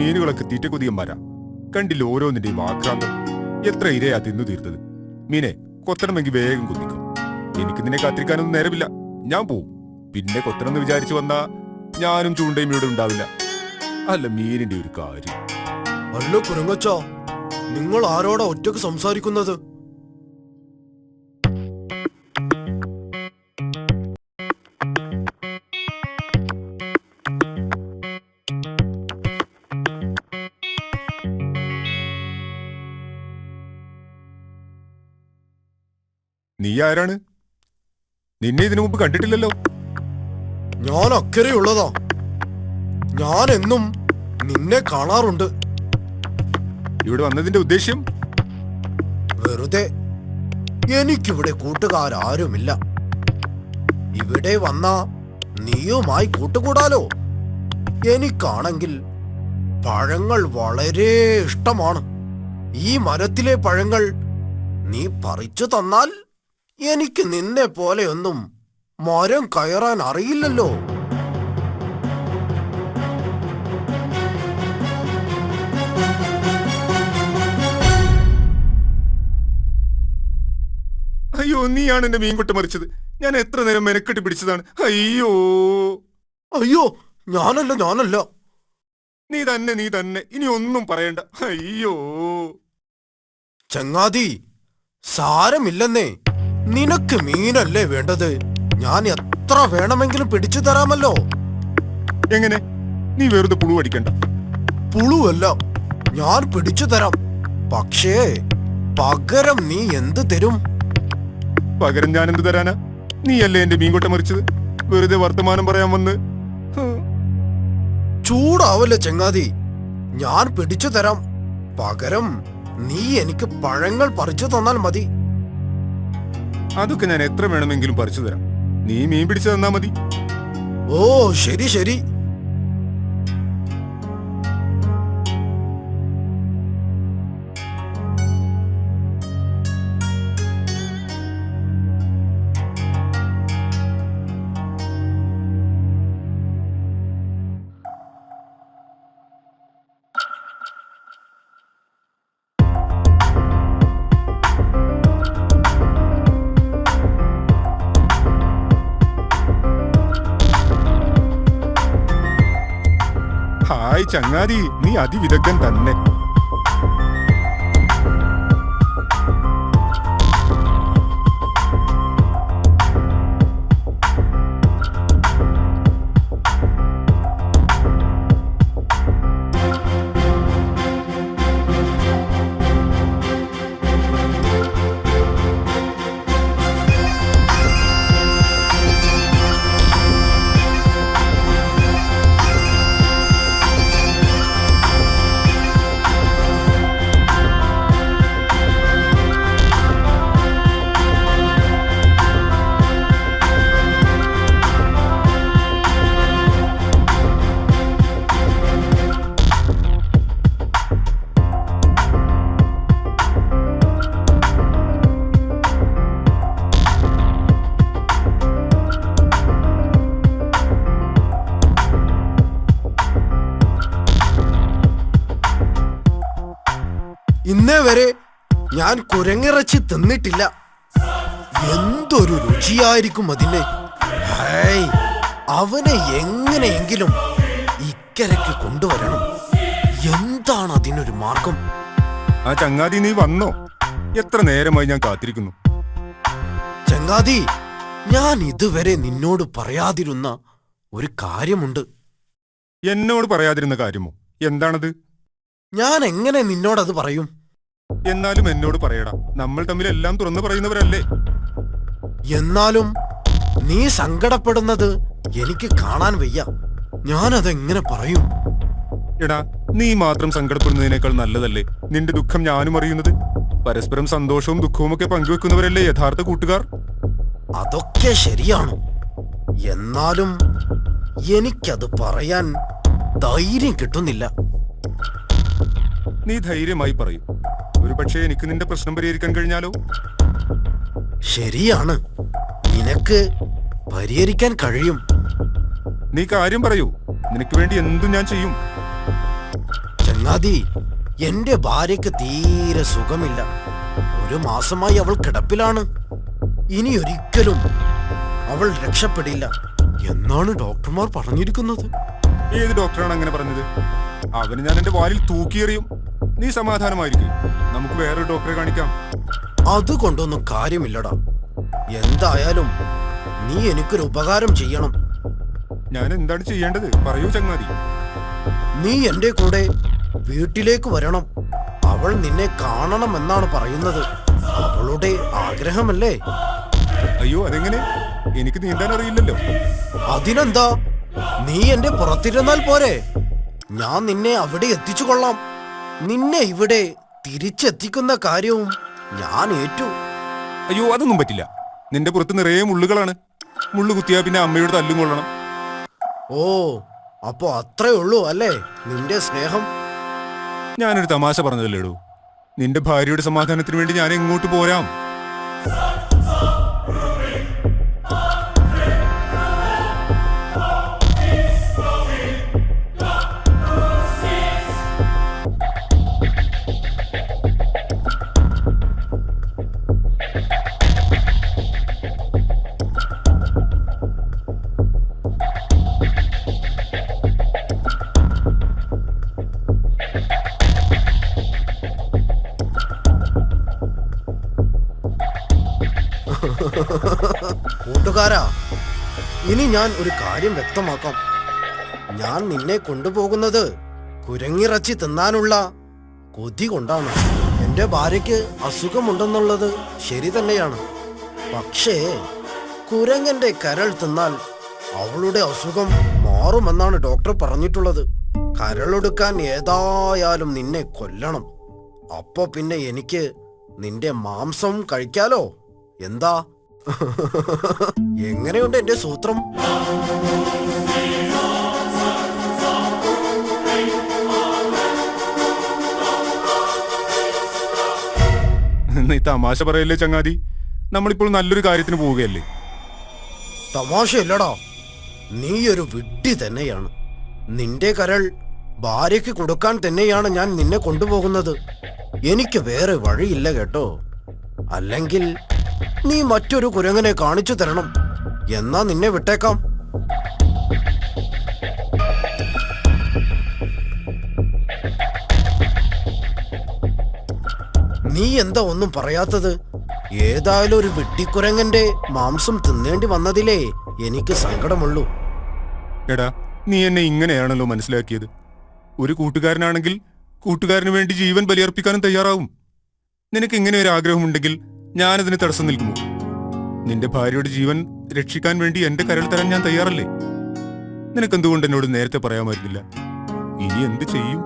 മീനുകളൊക്കെ തീറ്റ കൊതിയന്മാരാ. കണ്ടില്ല ഓരോന്നിന്റെയും ആക്രാന്തം. എത്ര ഇരയാ തിന്നു തീർത്തത്. മീനെ കൊത്തണമെങ്കിൽ വേഗം കൊത്തിക്കും. എനിക്ക് നിന്നെ കാത്തിരിക്കാനൊന്നും നേരമില്ല. ഞാൻ പോവും. പിന്നെ കൊത്തണമെന്ന് വിചാരിച്ചു വന്നാ ഞാനും ചൂണ്ടയും ഇവിടെ ഉണ്ടാവില്ല. അല്ല മീനിന്റെ ഒരു കാര്യം. അല്ല കുരങ്ങച്ചാ, നിങ്ങൾ ആരോടാ ഒറ്റക്ക് സംസാരിക്കുന്നത്? നീ ആരാണ്? നിന്നെ ഇതിനു മുമ്പ് കണ്ടിട്ടില്ലല്ലോ. ഞാൻ അക്കരെയുള്ളതാ. ഞാൻ എന്നും നിന്നെ കാണാറുണ്ട്. ഇവിടെ വന്നതിന്റെ ഉദ്ദേശ്യം? വെറുതെ. എനിക്കിവിടെ കൂട്ടുകാരാരുമില്ല. ഇവിടെ വന്നാ നീയുമായി കൂട്ടുകൂടാലോ. എനിക്കാണെങ്കിൽ പഴങ്ങൾ വളരെ ഇഷ്ടമാണ്. ഈ മരത്തിലെ പഴങ്ങൾ നീ പറിച്ചു തന്നാൽ എനിക്ക് നിന്നെ പോലെയൊന്നും മരം കയറാൻ അറിയില്ലല്ലോ. അയ്യോ, നീയാണ് എന്റെ മീൻകൊട്ട മറിച്ചത്. ഞാൻ എത്ര നേരം മെനക്കെട്ടി പിടിച്ചതാണ്. അയ്യോ അയ്യോ, ഞാനല്ല. നീ തന്നെ. ഇനി ഒന്നും പറയണ്ട. അയ്യോ ചങ്ങാതി, സാരമില്ലെന്നേ. നിനക്ക് മീനല്ലേ വേണ്ടത്? ഞാൻ എത്ര വേണമെങ്കിലും പിടിച്ചു തരാമല്ലോ. എങ്ങനെ? നീ വെറുതെ പുളു അടിക്കണ്ട. പുളുവല്ല, ഞാൻ പിടിച്ചു തരാം. പക്ഷേ പകരം നീ എന്ത് തരും? പകരം ഞാൻ എന്ത് തരാനാ? നീയല്ലേ എന്റെ മീൻകൊട്ട മറിച്ചത്. വെറുതെ വർത്തമാനം പറയാൻ വന്ന്. ചൂടാവല്ലേ ചങ്ങാതി. ഞാൻ പിടിച്ചു തരാം. പകരം നീ എനിക്ക് പഴങ്ങൾ പറിച്ചു തന്നാൽ മതി. അതൊക്കെ ഞാൻ എത്ര വേണമെങ്കിലും പറിച്ചു തരാം. നീ മീൻ പിടിച്ചു തന്നാ മതി. ഓ ശരി. ഹായ് ചങ്ങാതി, നീ അതിവിദഗ്ധൻ തന്നെ. ഇന്നേ വരെ ഞാൻ കുരങ്ങിറച്ചി തിന്നിട്ടില്ല. എന്തൊരു രുചിയായിരിക്കും അതിന്. ഹേയ്, അവനെ എങ്ങനെയെങ്കിലും ഇക്കരയ്ക്ക് കൊണ്ടുവരണം. എന്താണ് അതിനൊരു മാർഗം? ആ ചങ്ങാതി, നീ വന്നോ? എത്ര നേരമായി ഞാൻ കാത്തിരിക്കുന്നു. ചങ്ങാതി, ഞാൻ ഇതുവരെ നിന്നോട് പറയാതിരുന്ന ഒരു കാര്യമുണ്ട്. എന്നോട് പറയാതിരുന്ന കാര്യമോ? എന്താണത്? ഞാൻ എങ്ങനെ നിന്നോടത് പറയും? എന്നാലും എന്നോട് പറയടാ. നമ്മൾ തമ്മിൽ എല്ലാം തുറന്നു പറയുന്നവരല്ലേ. എന്നാലും നീ സങ്കടപ്പെടുന്നത് എനിക്ക് കാണാൻ വയ്യ. ഞാനതെങ്ങനെ പറയും? എടാ, നീ മാത്രം സങ്കടപ്പെടുന്നതിനേക്കാൾ നല്ലതല്ലേ നിന്റെ ദുഃഖം ഞാനും അറിയുന്നത്. പരസ്പരം സന്തോഷവും ദുഃഖവും ഒക്കെ പങ്കുവെക്കുന്നവരല്ലേ യഥാർത്ഥ കൂട്ടുകാർ. അതൊക്കെ ശരിയാണ്. എന്നാലും എനിക്കത് പറയാൻ ധൈര്യം കിട്ടുന്നില്ല. നീ ധൈര്യമായി പറയും. ഒരു പക്ഷേ എനിക്ക് നിന്റെ പ്രശ്നം പരിഹരിക്കാൻ കഴിഞ്ഞാലോ? ശരിയാണ്, നിനക്ക് പരിഹരിക്കാൻ കഴിയും. നീ കാര്യം പറയൂ. നിനക്ക് വേണ്ടി എന്തും ഞാൻ ചെയ്യും. ചങ്ങാതി, എന്റെ ഭാര്യയ്ക്ക് തീരെ സുഖമില്ല. 1 മാസമായി അവൾ കിടപ്പിലാണ്. ഇനി ഒരിക്കലും അവൾ രക്ഷപ്പെടില്ല എന്നാണ് ഡോക്ടർമാർ പറഞ്ഞിരിക്കുന്നത്. ഏത് ഡോക്ടറാണ് അങ്ങനെ പറഞ്ഞത്? അവന് ഞാൻ എന്റെ വാലിൽ തൂക്കിയെറിയും. നീ സമാധാനമായിരിക്കും, നമുക്ക് വേറൊരു ഡോക്ടറെ കാണിക്കാം. അതുകൊണ്ടൊന്നും കാര്യമില്ലടാ. എന്തായാലും നീ എനിക്കൊരു ഉപകാരം ചെയ്യണം. ഞാൻ എന്താണ് ചെയ്യേണ്ടത് പറയൂ ചങ്ങാതി. നീ എന്റെ കൂടെ വീട്ടിലേക്ക് വരണം. അവൾ നിന്നെ കാണണമെന്നാണ് പറയുന്നത്. അവളുടെ ആഗ്രഹമല്ലേ? അയ്യോ, അതെങ്ങനെ? എനിക്ക് നീന്താൻ അറിയില്ലല്ലോ. അതിനെന്താ, നീ എന്റെ പുറത്തിരുന്നാൽ പോരെ. ഞാൻ നിന്നെ അവിടെ എത്തിച്ചു കൊള്ളാം. നിന്നെ ഇവിടെ തിരിച്ചെത്തിക്കുന്ന കാര്യവും ഞാൻ ഏറ്റു. അയ്യോ, അതൊന്നും പറ്റില്ല. നിന്റെ പുറത്ത് നിറയെ മുള്ളുകളാണ്. മുള്ളു കുത്തിയാ പിന്നെ അമ്മയോട് തല്ലും കൊള്ളണം. ഓ, അപ്പോ അത്രേ ഉള്ളൂ അല്ലേ നിന്റെ സ്നേഹം? ഞാനൊരു തമാശ പറഞ്ഞതല്ലേടൂ. നിന്റെ ഭാര്യയുടെ സമാധാനത്തിന് വേണ്ടി ഞാൻ എങ്ങോട്ട് പോരാം. കൂട്ടുകാരാ, ഇനി ഞാൻ ഒരു കാര്യം വ്യക്തമാക്കാം. ഞാൻ നിന്നെ കൊണ്ടുപോകുന്നത് കുരങ്ങിറച്ചി തിന്നാനുള്ള കൊതി കൊണ്ടാണ്. എന്റെ ഭാര്യയ്ക്ക് അസുഖമുണ്ടെന്നുള്ളത് ശരി തന്നെയാണ്. പക്ഷേ കുരങ്ങന്റെ കരൾ തിന്നാൽ അവളുടെ അസുഖം മാറുമെന്നാണ് ഡോക്ടർ പറഞ്ഞിട്ടുള്ളത്. കരളെടുക്കാൻ ഏതായാലും നിന്നെ കൊല്ലണം. അപ്പോ പിന്നെ എനിക്ക് നിന്റെ മാംസം കഴിക്കാലോ. എന്താ? എങ്ങനെയുണ്ട് എന്റെ സൂത്രം? നീ തമാശ പറയല്ലേ ചങ്ങാതി. നമ്മളിപ്പോൾ നല്ലൊരു കാര്യത്തിന് പോവുകയല്ലേ. തമാശയല്ലടാ, നീ ഒരു വിഡ്ഢി തന്നെയാണ്. നിന്റെ കരൾ ഭാര്യയ്ക്ക് കൊടുക്കാൻ തന്നെയാണ് ഞാൻ നിന്നെ കൊണ്ടുപോകുന്നത്. എനിക്ക് വേറെ വഴിയില്ല കേട്ടോ. അല്ലെങ്കിൽ നീ മറ്റൊരു കുരങ്ങനെ കാണിച്ചു തരണം. എന്നാ നിന്നെ വിട്ടേക്കാം. നീ എന്താ ഒന്നും പറയാത്തത്? ഏതായാലും ഒരു വെട്ടിക്കുരങ്ങന്റെ മാംസം തിന്നേണ്ടി വന്നതിലേ എനിക്ക് സങ്കടമുള്ളൂ. എടാ, നീ എന്നെ ഇങ്ങനെയാണല്ലോ മനസ്സിലാക്കിയത്. ഒരു കൂട്ടുകാരനാണെങ്കിൽ കൂട്ടുകാരന് വേണ്ടി ജീവൻ ബലിയർപ്പിക്കാനും തയ്യാറാവും. നിനക്ക് ഇങ്ങനെ ഒരു ആഗ്രഹമുണ്ടെങ്കിൽ ഞാനതിന് തടസ്സം നിൽക്കുമോ? നിന്റെ ഭാര്യയുടെ ജീവൻ രക്ഷിക്കാൻ വേണ്ടി എന്റെ കരൾ തരാൻ ഞാൻ തയ്യാറല്ലേ? നിനക്കെന്തുകൊണ്ട് എന്നോട് നേരത്തെ പറയാമായിരുന്നില്ല? ഇനി എന്ത് ചെയ്യും?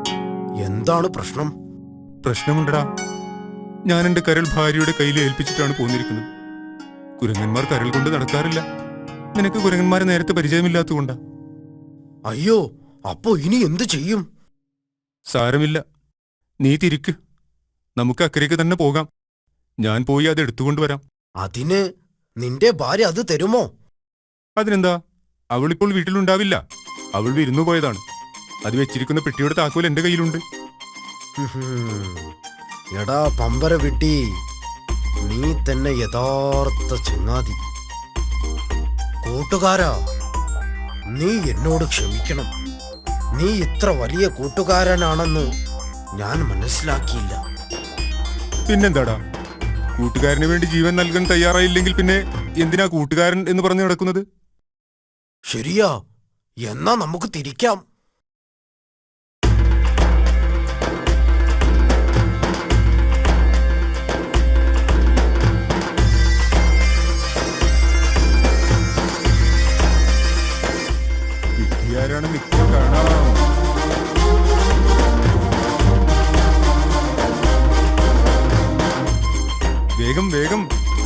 എന്താണ് പ്രശ്നം? പ്രശ്നമുണ്ടടാ. ഞാൻ എന്റെ കരൾ ഭാര്യയുടെ കയ്യിൽ ഏൽപ്പിച്ചിട്ടാണ് പോന്നിരിക്കുന്നത്. കുരങ്ങന്മാർ കരൾ കൊണ്ട് നടക്കാറില്ല. നിനക്ക് കുരങ്ങന്മാരെ നേരത്തെ പരിചയമില്ലാത്തതുകൊണ്ടാ. അയ്യോ, അപ്പോ ഇനി എന്ത് ചെയ്യും? സാരമില്ല, നീ തിരിക്ക്. നമുക്ക് അക്കരയ്ക്ക് തന്നെ പോകാം. ഞാൻ പോയി അത് എടുത്തുകൊണ്ടുവരാം. അതിന് നിന്റെ ഭാര്യ അത് തരുമോ? അതിനെന്താ, അവളിപ്പോൾ വീട്ടിലുണ്ടാവില്ല. അവൾ വിരുന്നു പോയതാണ്. അത് വെച്ചിരിക്കുന്ന പെട്ടിയുടെ താക്കോൽ എന്റെ കയ്യിലുണ്ട്. എടാ പമ്പര വിട്ടി, നീ തന്നെ യഥാർത്ഥ ചങ്ങാതി. കൂട്ടുകാരാ, നീ എന്നോട് ക്ഷമിക്കണം. നീ ഇത്ര വലിയ കൂട്ടുകാരനാണെന്ന് ഞാൻ മനസ്സിലാക്കിയില്ല. പിന്നെന്താടാ, കൂട്ടുകാരന് വേണ്ടി ജീവൻ നൽകാൻ തയ്യാറായില്ലെങ്കിൽ പിന്നെ എന്തിനാ കൂട്ടുകാരൻ എന്ന് പറഞ്ഞു നടക്കുന്നത്? ശരിയാ, എന്നാ നമുക്ക് തിരിക്കാം. വിദ്യാരാണ് നിൽക്കാൻ കാണാം. വേഗം വേഗം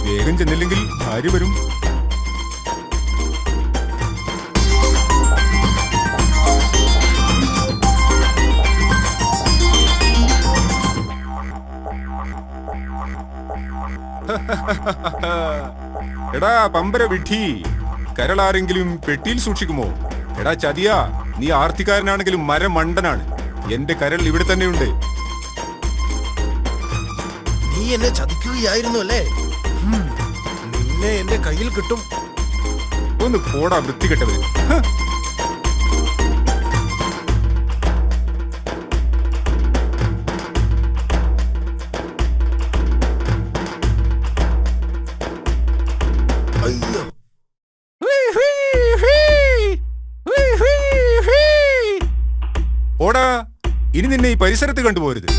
വേഗം ചെന്നില്ലെങ്കിൽ ഭാര്യ വരും. എടാ പമ്പര വിഡ്ഢി, കരളാരെങ്കിലും പെട്ടിയിൽ സൂക്ഷിക്കുമോ? എടാ ചതിയാ, നീ ആർത്തിക്കാരനാണെങ്കിലും മരമണ്ടനാണ്. എന്റെ കരൾ ഇവിടെ തന്നെയുണ്ട്. നീ എന്നെ ചതിക്കുകയായിരുന്നു അല്ലേ? നിന്നെ എന്റെ കയ്യിൽ കിട്ടും. ഒന്ന് പോടാ വൃത്തികെട്ടവര്. അയ്യോ, ഓടാ, ഇനി നിന്നെ ഈ പരിസരത്ത് കണ്ടുപോരുത്.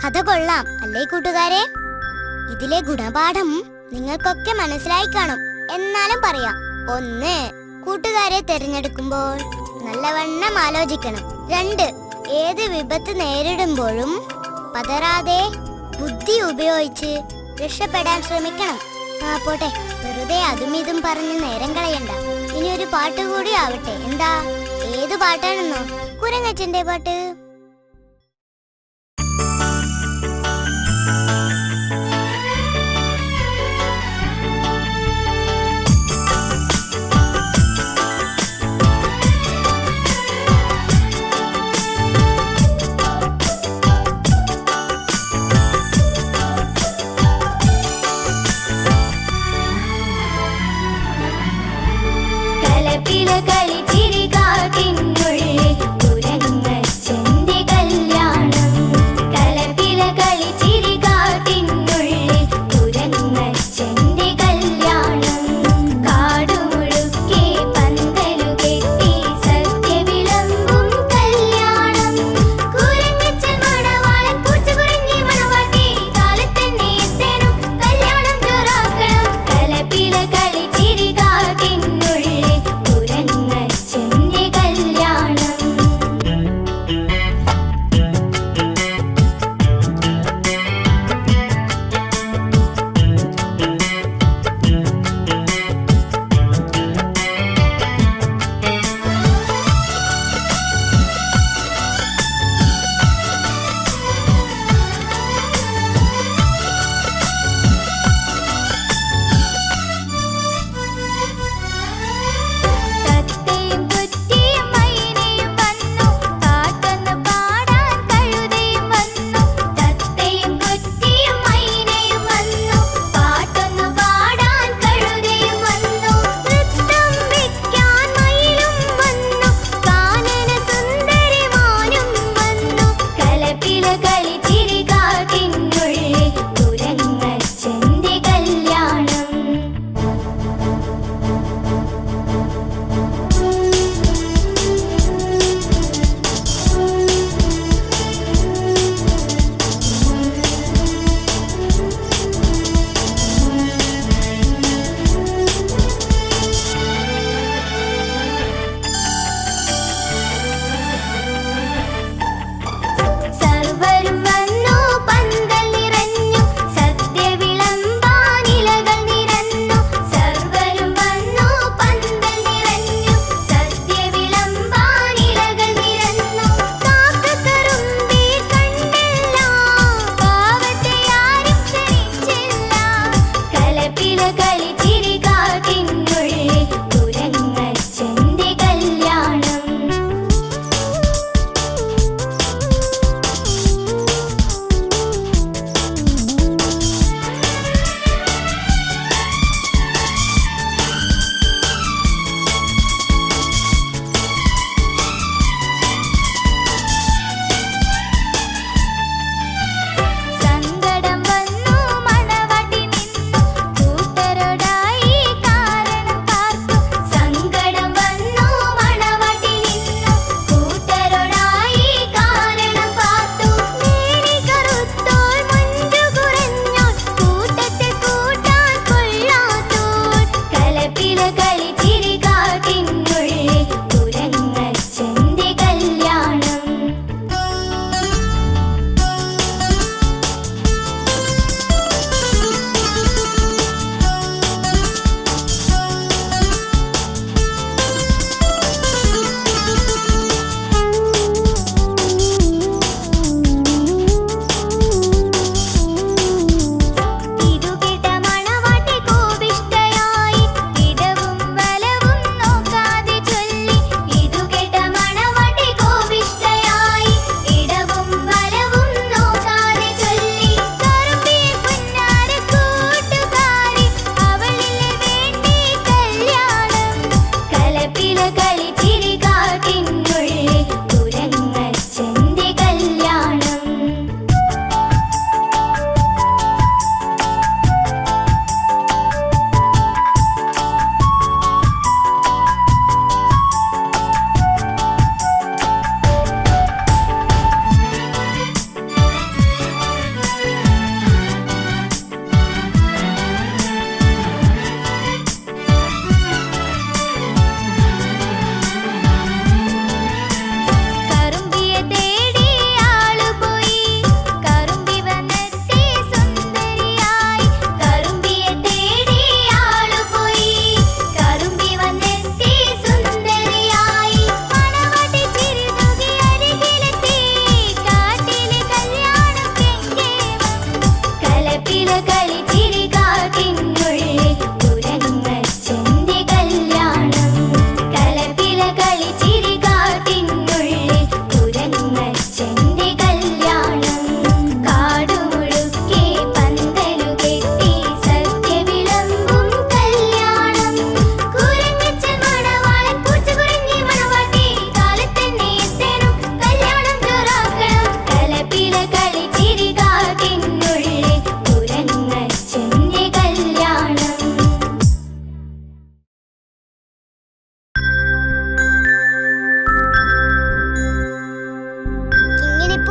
കഥ കൊള്ളാം അല്ലേ കൂട്ടുകാരെ? ഇതിലെ ഗുണപാഠം നിങ്ങൾക്കൊക്കെ മനസ്സിലായി കാണും. എന്നാലും പറയാം. 1. കൂട്ടുകാരെ തിരഞ്ഞെടുക്കുമ്പോൾ നല്ലവണ്ണം ആലോചിക്കണം. 2. ഏത് വിപത്ത് നേരിടുമ്പോഴും പതറാതെ ബുദ്ധി ഉപയോഗിച്ച് രക്ഷപ്പെടാൻ ശ്രമിക്കണം. പോട്ടെ, വെറുതെ അതും ഇതും പറഞ്ഞ് നേരം കളയണ്ട. ഇനി ഒരു പാട്ട് കൂടി ആവട്ടെ. എന്താ? ഏത് പാട്ടാണെന്നോ? കുരങ്ങച്ചന്റെ പാട്ട്. കളിച്ചിരി കാട്ടിനുള്ളിൽ കുരങ്ങച്ചൻ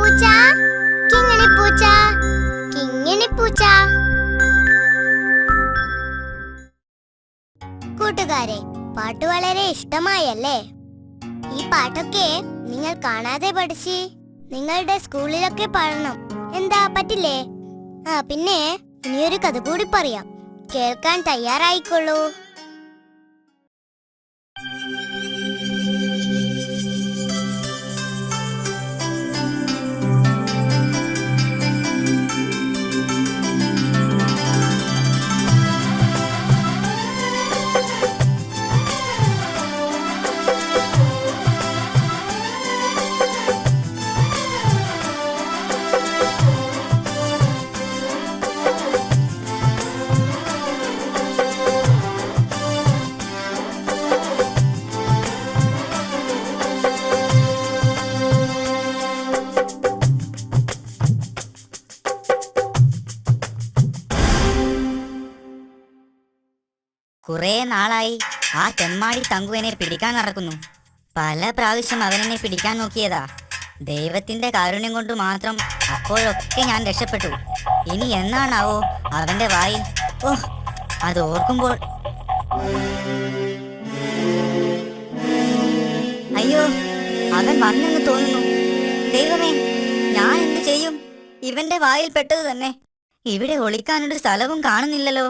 പൂച്ച, കിങ്ങിണി പൂച്ച, കിങ്ങിണി പൂച്ച. കൂട്ടുകാരെ, പാട്ട് വളരെ ഇഷ്ടമായല്ലേ? ഈ പാട്ടൊക്കെ നിങ്ങൾ കാണാതെ പഠിച്ച് നിങ്ങളുടെ സ്കൂളിലൊക്കെ പാടണം. എന്താ, പറ്റില്ലേ? പിന്നെ ഇനിയൊരു കഥ കൂടി പറയാം. കേൾക്കാൻ തയ്യാറായിക്കൊള്ളൂ. കുറെ നാളായി ആ തെമ്മാടി തങ്കുവിനെ പിടിക്കാൻ നടക്കുന്നു. പല പ്രാവശ്യം അവനെന്നെ പിടിക്കാൻ നോക്കിയതാ. ദൈവത്തിന്റെ കാരുണ്യം കൊണ്ട് മാത്രം അപ്പോഴൊക്കെ ഞാൻ രക്ഷപ്പെട്ടു. ഇനി എന്നാണാവോ അവന്റെ വായിൽ? ഓഹ്, അത് ഓർക്കുമ്പോൾ അയ്യോ, അവൻ വന്നെന്ന് തോന്നുന്നു. ദൈവമേ, ഞാൻ എന്ത് ചെയ്യും? ഇവന്റെ വായിൽ പെട്ടത് തന്നെ. ഇവിടെ ഒളിക്കാനൊരു സ്ഥലവും കാണുന്നില്ലല്ലോ.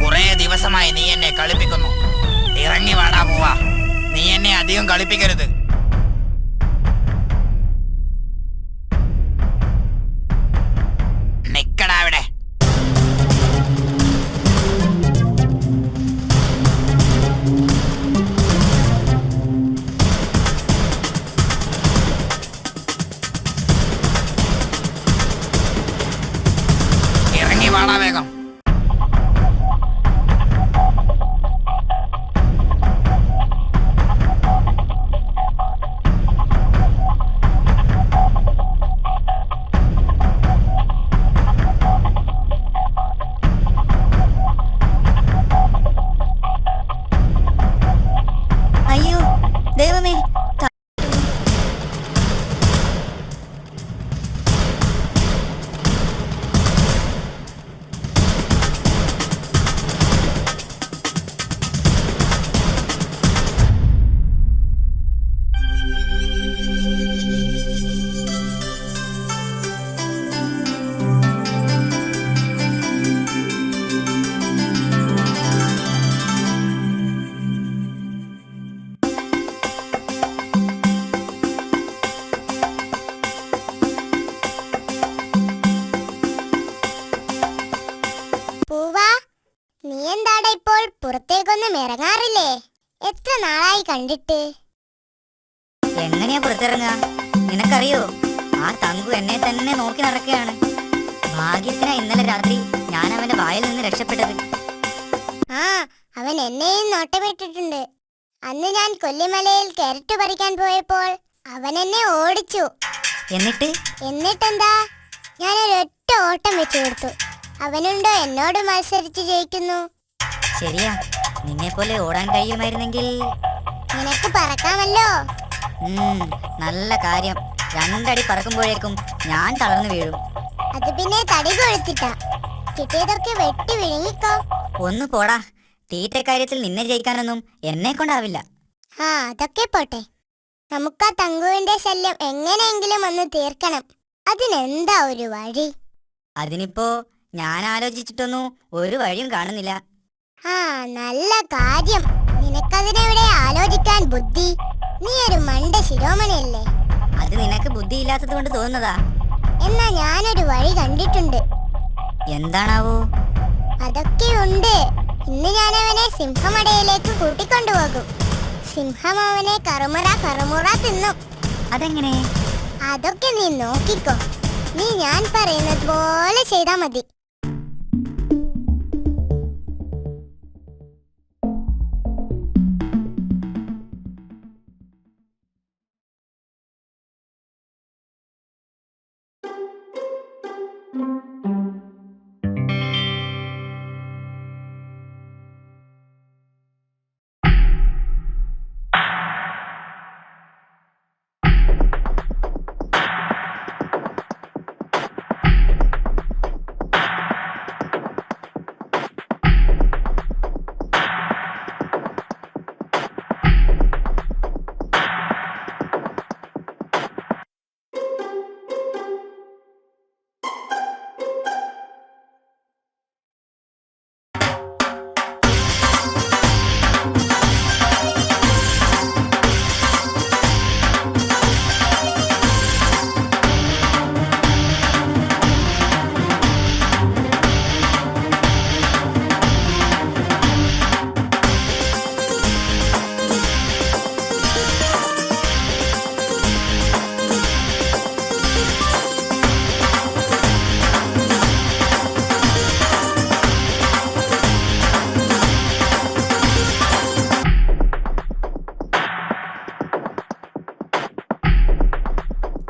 കുറെ ദിവസമായി നീ എന്നെ കളിപ്പിക്കുന്നു. ഇറങ്ങി വാടാ പോവാ. നീ എന്നെ അധികം കളിപ്പിക്കരുത്. നിക്കടാ അവിടെ. ഇറങ്ങി വാടാ വേഗം. അയ്യോ ദൈവമേ, പൂവാ, നീ എന്താടാ ഇപ്പോൾ പുറത്തേക്കൊന്നും ഇറങ്ങാറില്ലേ? എത്ര നാളായി കണ്ടിട്ട്. എങ്ങനെയാ പുറത്തിറങ്ങുക? നിനക്കറിയോ, ആ തങ്കു എന്നെ തന്നെ നോക്കി നടക്കുകയാണ്. ഭാഗ്യത്തിനാ ഇന്നലെ രാത്രി ഞാൻ അവന്റെ വായിൽ നിന്ന് രക്ഷപ്പെട്ടത്. അവൻ എന്നെയും നോട്ടമിട്ടിട്ടുണ്ട്. അന്ന് ഞാൻ കൊല്ലിമലയിൽ കാരറ്റ് പറിക്കാൻ പോയപ്പോൾ അവൻ എന്നെ ഓടിച്ചു. എന്നിട്ടെന്താ, ഞാനൊരൊറ്റ ഓട്ടം വെച്ചു കൊടുത്തു. അവനുണ്ടോ എന്നോട് മത്സരിച്ച് ജയിക്കുന്നു? ശരിയാ, നിന്നെ പോലെ ഓടാൻ കഴിയുമായിരുന്നെങ്കിൽ നിനക്ക് പറക്കാമല്ലോ. നല്ല കാര്യം. 2 അടി പറക്കുമ്പോഴേക്കും ഞാൻ തളർന്നു വീഴും. അത് പിന്നെ തടി കൊഴുത്തിട്ടാ. കിട്ടിയതൊക്കെ വെട്ടി വിഴുങ്ങിക്കോ. ഒന്ന് പോടാ. തീറ്റ കാര്യത്തിൽ നിന്നെ ജയിക്കാനൊന്നും എന്നെ കൊണ്ടാവില്ല. അതൊക്കെ പോട്ടെ. നമുക്കാ തങ്കുവിന്റെ ശല്യം എങ്ങനെയെങ്കിലും ഒന്ന് തീർക്കണം. അതിനെന്താ ഒരു വഴി? അതിനിപ്പോ ഞാൻ ആലോചിച്ചിട്ടൊന്നും ഒരു വഴിയും കാണുന്നില്ല. നല്ല കാര്യം. നിനക്കതിനെവിടെ ആലോചിക്കാൻ ബുദ്ധി? നീ ഒരു മണ്ട ശിരോമണിയല്ലേ. അത് നിനക്ക് ബുദ്ധിയില്ലാത്തത് കൊണ്ട് തോന്നുന്നതാ. എന്നാ ഞാനൊരു വഴി കണ്ടിട്ടുണ്ട്. എന്താണാവോ? അതൊക്കെ ഉണ്ട്. ഇന്ന് ഞാൻ അവനെ സിംഹമടയിലേക്ക് കൂട്ടിക്കൊണ്ടുപോകും. സിംഹം അവനെ കറുമുറ കറുമുറ തിന്നും. അതെങ്ങനെ? അതൊക്കെ നീ നോക്കിക്കോ. നീ ഞാൻ പറയുന്നത് പോലെ ചെയ്താ മതി.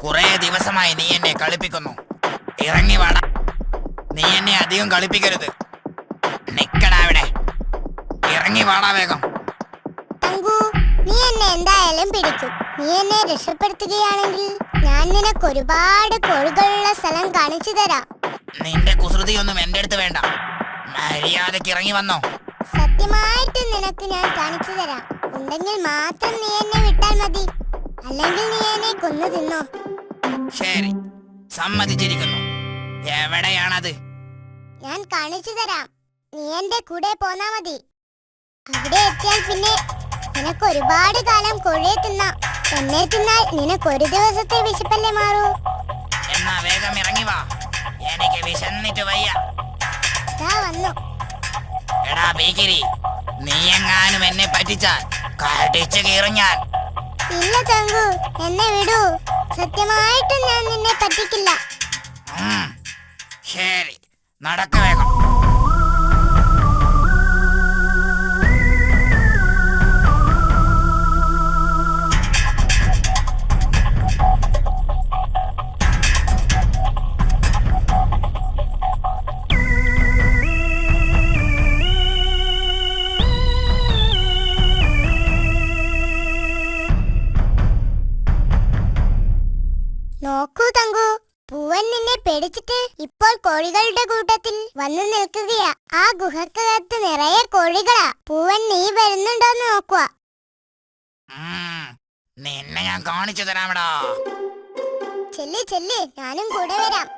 കുറെ ദിവസമായി നീ എന്നെ കളിപ്പിക്കുന്നു. ഇറങ്ങി വാടാ. നീ എന്നെ അധികം കളിപ്പിക്കരുത്. നിക്കടാ അവിടെ. ഇറങ്ങി വാടാ വേഗം. തങ്കു, നീ എന്നെ എന്തായാലും പിടിക്കും. നീ എന്നെ രക്ഷപ്പെടുത്തുകയാണെങ്കിൽ ഞാൻ നിനക്ക് ഒരുപാട് കോഴികളുള്ള സ്ഥലം കാണിച്ചു തരാം. നിന്റെ കുസൃതിയൊന്നും എന്റെ അടുത്ത് വേണ്ട. മര്യാദക്ക് ഇറങ്ങി വന്നോ. സത്യമായിട്ട് നിനക്ക് ഞാൻ കാണിച്ചു തരാം. ഉണ്ടെങ്കിൽ മാത്രം നീ എന്നെ വിട്ടാൽ മതി. അല്ലെങ്കിൽ നീ എന്നെ കൊന്നു തിന്നോ. ശരി, സമ്മതിച്ചിരിക്കുന്നു. എവിടെയാണത്? ഞാൻ കാണിച്ചു തരാം. നീ എന്റെ കൂടെ പോന്നാ മതി. അവിടെ എത്തിയാൽ പിന്നെ നിനക്ക് ഒരുപാട് കാലം കോഴിയെ തിന്നാം. എന്നെ തിന്നാൽ നിനക്ക് ഒരു ദിവസത്തെ വിശപ്പല്ലേ മാറൂ. എന്നാ വേഗം ഇറങ്ങി വാ. എനിക്ക് വിശന്നിട്ട് വയ്യ. ദാ വന്നു. എടാ ഭീകരി, നീ എങ്ങാനും എന്നെ പറ്റിച്ചാൽ കടിച്ചു കീറും ഞാൻ. ഇല്ല തങ്കു, എന്നെ വിടൂ. സത്യമായിട്ടും ഞാൻ നിന്നെ പറ്റിക്കില്ല. ശരി, നടക്ക വേഗം. നോക്കൂ തങ്കു, പൂവൻ നിന്നെ പേടിച്ചിട്ട് ഇപ്പോൾ കോഴികളുടെ കൂട്ടത്തിൽ വന്നു നിൽക്കുകയാ. ആ ഗുഹക്കകത്ത് നിറയെ കോഴികളാ. പൂവൻ നീ വരുന്നുണ്ടോന്ന് നോക്കുക. നിന്നെ ഞാൻ കാണിച്ചു തരാമടാ. ചെല്ല് ചെല്ല്, ഞാനും കൂടെ വരാം.